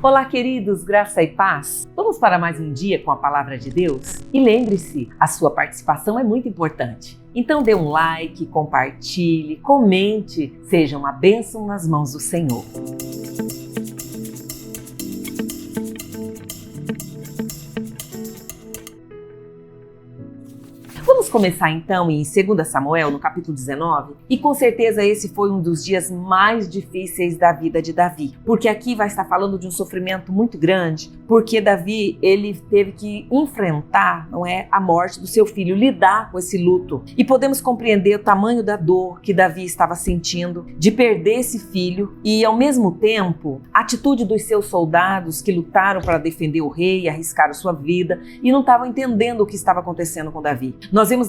Olá, queridos, graça e paz. Vamos para mais um dia com a palavra de Deus? E lembre-se, a sua participação é muito importante. Então dê um like, compartilhe, comente, seja uma bênção nas mãos do Senhor. Vamos começar então em 2 Samuel, no capítulo 19, e com certeza esse foi um dos dias mais difíceis da vida de Davi, porque aqui vai estar falando de um sofrimento muito grande, porque Davi, ele teve que enfrentar, a morte do seu filho, lidar com esse luto, e podemos compreender o tamanho da dor que Davi estava sentindo de perder esse filho, e ao mesmo tempo, a atitude dos seus soldados que lutaram para defender o rei e arriscaram sua vida, e não estavam entendendo o que estava acontecendo com Davi. Nós vemos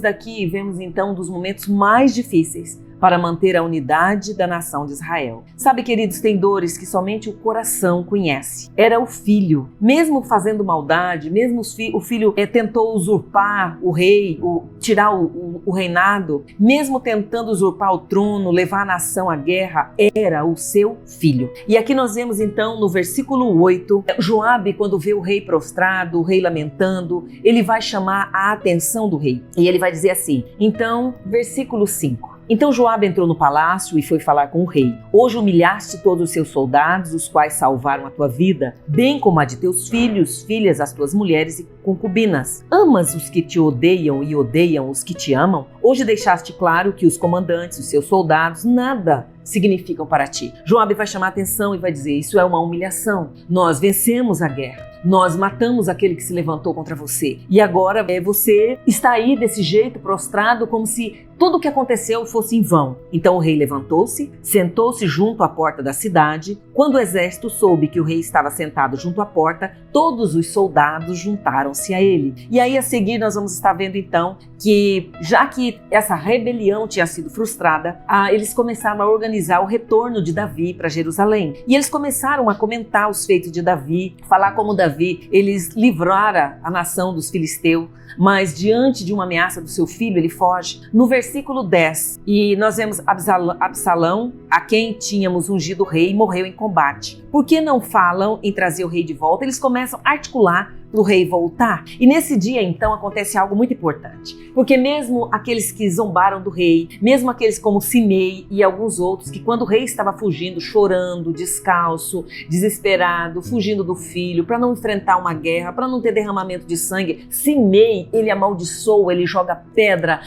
então um dos momentos mais difíceis para manter a unidade da nação de Israel. Sabe, queridos, tem dores que somente o coração conhece. Era o filho, mesmo fazendo maldade, mesmo o filho tentou usurpar o rei, tirar o reinado, mesmo tentando usurpar o trono, levar a nação à guerra, era o seu filho. E aqui nós vemos então no versículo 8, Joabe, quando vê o rei prostrado, o rei lamentando, ele vai chamar a atenção do rei. E ele vai dizer assim, então, versículo 5. Então Joabe entrou no palácio e foi falar com o rei. Hoje humilhaste todos os seus soldados, os quais salvaram a tua vida, bem como a de teus filhos, filhas, as tuas mulheres e concubinas. Amas os que te odeiam e odeiam os que te amam? Hoje deixaste claro que os comandantes, os seus soldados, nada significam para ti. Joabe vai chamar a atenção e vai dizer, isso é uma humilhação. Nós vencemos a guerra. Nós matamos aquele que se levantou contra você. E agora você está aí desse jeito, prostrado, como se tudo o que aconteceu fosse em vão. Então o rei levantou-se, sentou-se junto à porta da cidade. Quando o exército soube que o rei estava sentado junto à porta, todos os soldados juntaram-se a ele. E aí a seguir nós vamos estar vendo então que, já que essa rebelião tinha sido frustrada, eles começaram a organizar o retorno de Davi para Jerusalém. E eles começaram a comentar os feitos de Davi, falar como Davi, eles livraram a nação dos filisteus, mas diante de uma ameaça do seu filho, ele foge. No versículo 10, e nós vemos Absalão, a quem tínhamos ungido rei, morreu em combate. Por que não falam em trazer o rei de volta? Eles começam a articular para o rei voltar. E nesse dia, então, acontece algo muito importante. Porque mesmo aqueles que zombaram do rei, mesmo aqueles como Simei e alguns outros, que quando o rei estava fugindo, chorando, descalço, desesperado, fugindo do filho, para não enfrentar uma guerra, para não ter derramamento de sangue, Simei, ele amaldiçoa, ele joga pedra,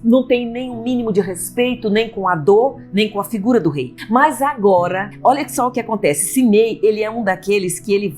não tem nem um mínimo de respeito, nem com a dor, nem com a figura do rei. Mas agora, olha só o que acontece. Simei, ele é um daqueles que ele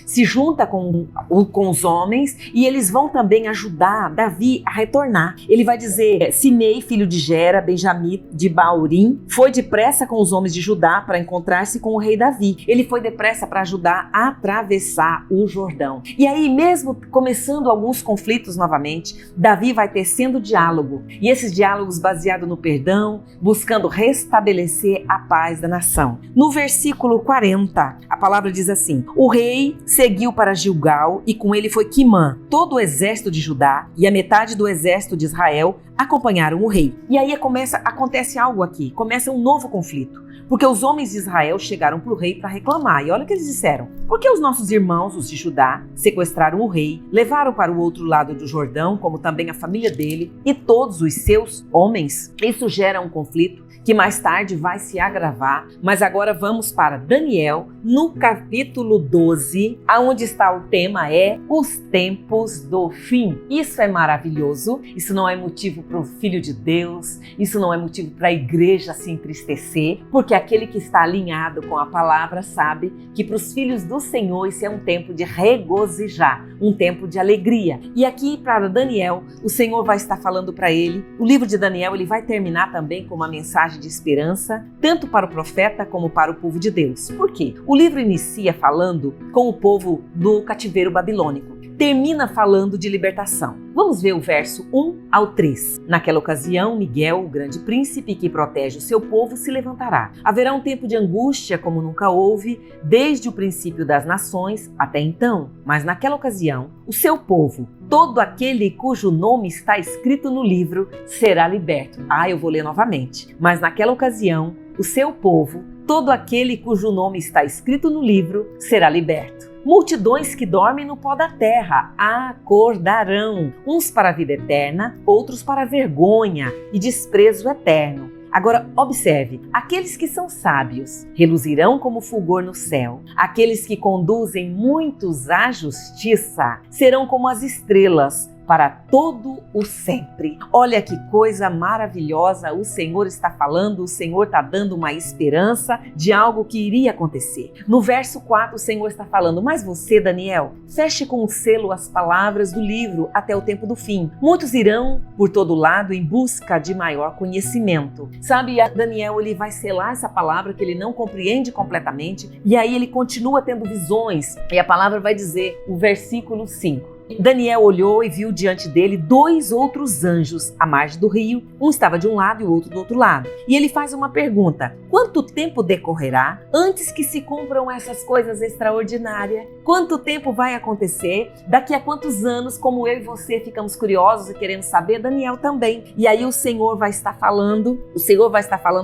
se junta com os homens e eles vão também ajudar Davi a retornar. Ele vai dizer, Simei, filho de Gera, Benjamim de Baurim, foi depressa com os homens de Judá para encontrar-se com o rei Davi. Ele foi depressa para ajudar a atravessar o Jordão. E aí, mesmo começando alguns conflitos novamente, Davi vai tecendo diálogo. E esses diálogos baseados no perdão, buscando restabelecer a paz da nação. No versículo 40, a palavra diz assim, o rei seguiu para Gilgal e com ele foi Quimã. Todo o exército de Judá e a metade do exército de Israel acompanharam o rei. E aí acontece algo aqui, começa um novo conflito. Porque os homens de Israel chegaram para o rei para reclamar. E olha o que eles disseram. Porque os nossos irmãos, os de Judá, sequestraram o rei, levaram para o outro lado do Jordão, como também a família dele e todos os seus homens. Isso gera um conflito que mais tarde vai se agravar. Mas agora vamos para Daniel, no capítulo 12, onde está o tema os tempos do fim. Isso é maravilhoso. Isso não é motivo para o Filho de Deus. Isso não é motivo para a igreja se entristecer, porque aquele que está alinhado com a palavra sabe que para os filhos do Senhor isso é um tempo de regozijar, um tempo de alegria. E aqui para Daniel, o Senhor vai estar falando para ele. O livro de Daniel ele vai terminar também com uma mensagem de esperança, tanto para o profeta como para o povo de Deus. Por quê? O livro inicia falando com o povo do cativeiro babilônico. Termina falando de libertação. Vamos ver o verso 1 ao 3. Naquela ocasião, Miguel, o grande príncipe que protege o seu povo, se levantará. Haverá um tempo de angústia como nunca houve, desde o princípio das nações até então. Mas naquela ocasião, o seu povo, todo aquele cujo nome está escrito no livro, será liberto. Eu vou ler novamente. Mas naquela ocasião, o seu povo, todo aquele cujo nome está escrito no livro será liberto. Multidões que dormem no pó da terra acordarão, uns para a vida eterna, outros para a vergonha e desprezo eterno. Agora, observe, aqueles que são sábios reluzirão como fulgor no céu. Aqueles que conduzem muitos à justiça serão como as estrelas para todo o sempre. Olha que coisa maravilhosa o Senhor está falando, o Senhor está dando uma esperança de algo que iria acontecer. No verso 4, o Senhor está falando, mas você, Daniel, feche com o selo as palavras do livro até o tempo do fim. Muitos irão por todo lado em busca de maior conhecimento. Sabe, Daniel, ele vai selar essa palavra que ele não compreende completamente, e aí ele continua tendo visões, e a palavra vai dizer, o versículo 5. Daniel olhou e viu diante dele 2 outros anjos à margem do rio. Um estava de um lado e o outro do outro lado. E ele faz uma pergunta: quanto tempo decorrerá antes que se cumpram essas coisas extraordinárias? Quanto tempo vai acontecer? Daqui a quantos anos, como eu e você ficamos curiosos e querendo saber, Daniel também. E aí o Senhor vai estar falando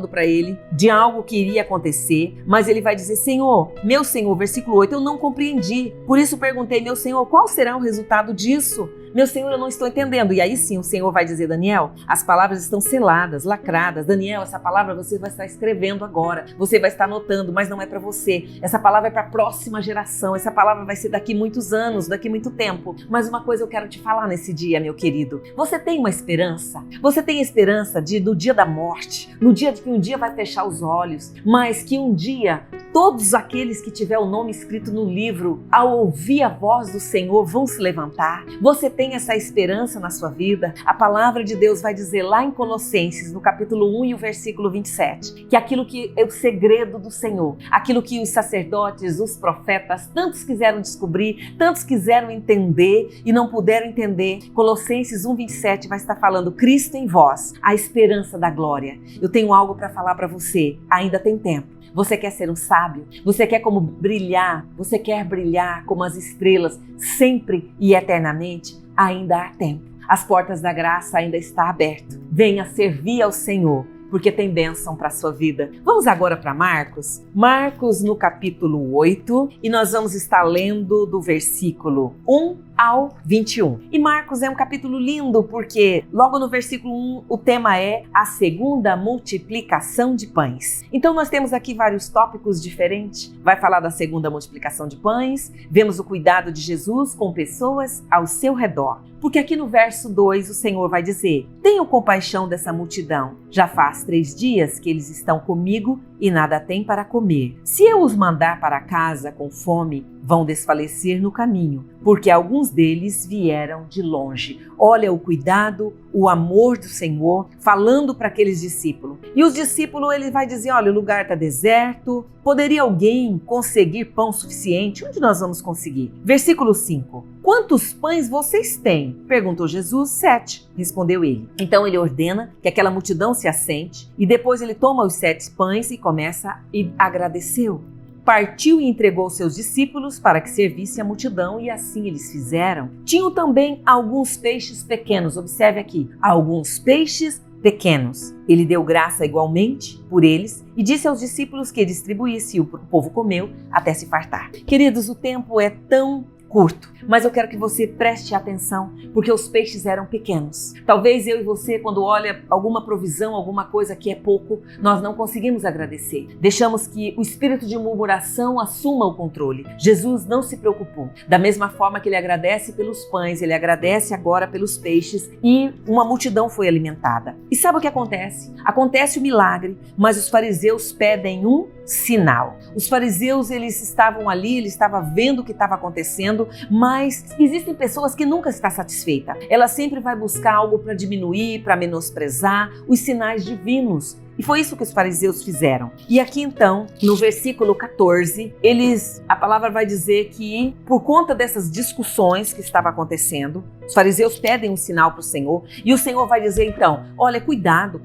para ele de algo que iria acontecer, mas ele vai dizer, Senhor, meu Senhor, versículo 8, eu não compreendi. Por isso perguntei, meu Senhor, qual será o resultado disso? Meu Senhor, eu não estou entendendo. E aí sim o Senhor vai dizer, Daniel, as palavras estão seladas, lacradas. Daniel, essa palavra você vai estar escrevendo agora. Você vai estar anotando, mas não é para você. Essa palavra é para a próxima geração. Essa palavra vai ser daqui muitos anos, daqui muito tempo. Mas uma coisa eu quero te falar nesse dia, meu querido. Você tem uma esperança? Você tem esperança no dia da morte, no dia de que um dia vai fechar os olhos, mas que um dia todos aqueles que tiver o nome escrito no livro, ao ouvir a voz do Senhor, vão se levantar? Você tem essa esperança na sua vida? A palavra de Deus vai dizer lá em Colossenses, no capítulo 1 e o versículo 27, que aquilo que é o segredo do Senhor, aquilo que os sacerdotes, os profetas, tantos quiseram descobrir, tantos quiseram entender e não puderam entender, Colossenses 1, 27 vai estar falando, Cristo em vós, a esperança da glória. Eu tenho algo para falar para você, ainda tem tempo. Você quer ser um sábio? Você quer como brilhar? Você quer brilhar como as estrelas, sempre e eternamente? Ainda há tempo. As portas da graça ainda estão abertas. Venha servir ao Senhor, porque tem bênção para a sua vida. Vamos agora para Marcos. Marcos no capítulo 8, e nós vamos estar lendo do versículo 1 ao 21. E Marcos é um capítulo lindo, porque logo no versículo 1 o tema é a segunda multiplicação de pães. Então nós temos aqui vários tópicos diferentes. Vai falar da segunda multiplicação de pães, vemos o cuidado de Jesus com pessoas ao seu redor. Porque aqui no verso 2 o Senhor vai dizer, tenho compaixão dessa multidão, já faz 3 dias que eles estão comigo e nada têm para comer. Se eu os mandar para casa com fome, vão desfalecer no caminho, porque alguns deles vieram de longe. Olha o cuidado, o amor do Senhor, falando para aqueles discípulos. E os discípulos, ele vai dizer, olha, o lugar está deserto, poderia alguém conseguir pão suficiente? Onde nós vamos conseguir? Versículo 5. Quantos pães vocês têm? Perguntou Jesus. 7, respondeu ele. Então ele ordena que aquela multidão se assente e depois ele toma os 7 pães e começa e agradeceu. Partiu e entregou seus discípulos para que servisse a multidão e assim eles fizeram. Tinham também alguns peixes pequenos, observe aqui, alguns peixes pequenos. Ele deu graça igualmente por eles e disse aos discípulos que distribuísse e o povo comeu até se fartar. Queridos, o tempo é tão curto, mas eu quero que você preste atenção, porque os peixes eram pequenos. Talvez eu e você, quando olha alguma provisão, alguma coisa que é pouco, nós não conseguimos agradecer. Deixamos que o espírito de murmuração assuma o controle. Jesus não se preocupou. Da mesma forma que ele agradece pelos pães, ele agradece agora pelos peixes e uma multidão foi alimentada. E sabe o que acontece? Acontece o milagre, mas os fariseus pedem um sinal. Os fariseus, eles estavam ali, eles estavam vendo o que estava acontecendo, mas existem pessoas que nunca estão satisfeitas. Ela sempre vai buscar algo para diminuir, para menosprezar os sinais divinos. E foi isso que os fariseus fizeram. E aqui então, no versículo 14, a palavra vai dizer que por conta dessas discussões que estavam acontecendo, os fariseus pedem um sinal para o Senhor e o Senhor vai dizer então, olha, cuidado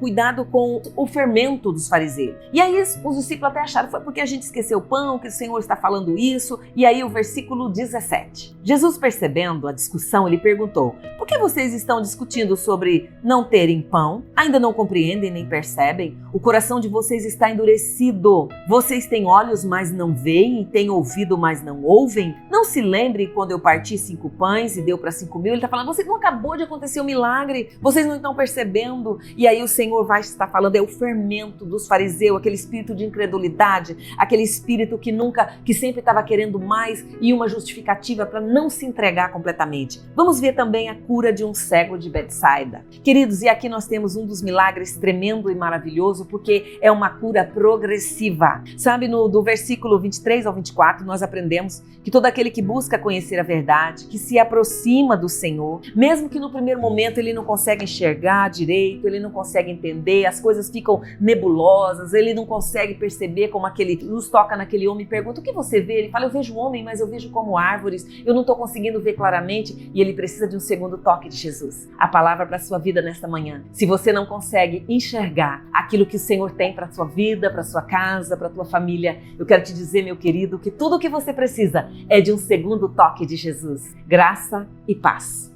com o fermento dos fariseus. E aí os discípulos até acharam, foi porque a gente esqueceu o pão, que o Senhor está falando isso. E aí o versículo 17. Jesus, percebendo a discussão, ele perguntou, por que vocês estão discutindo sobre não terem pão? Ainda não compreendem nem percebem? O coração de vocês está endurecido. Vocês têm olhos, mas não veem, e têm ouvido, mas não ouvem. Não se lembre quando eu parti 5 pães e deu para 5.000. Ele está falando, você não acabou de acontecer um milagre, vocês não estão percebendo. E aí o Senhor vai estar falando, é o fermento dos fariseus, aquele espírito de incredulidade, aquele espírito que sempre estava querendo mais e uma justificativa para não se entregar completamente. Vamos ver também a cura de um cego de Betsaida. Queridos, e aqui nós temos um dos milagres tremendo e maravilhoso, porque é uma cura progressiva. Sabe, do versículo 23 ao 24, nós aprendemos que todo aquele que busca conhecer a verdade, que se aproxima do Senhor, mesmo que no primeiro momento ele não consegue enxergar direito, ele não consegue entender, as coisas ficam nebulosas, ele não consegue perceber como aquele luz toca naquele homem e pergunta, o que você vê? Ele fala, eu vejo homem, mas eu vejo como árvores, eu não estou conseguindo ver claramente, e ele precisa de um segundo toque de Jesus. A palavra para a sua vida nesta manhã. Se você não consegue enxergar aquilo que o Senhor tem para a sua vida, para a sua casa, para a tua família, eu quero te dizer, meu querido, que tudo o que você precisa é de um segundo toque de Jesus. Graça e paz.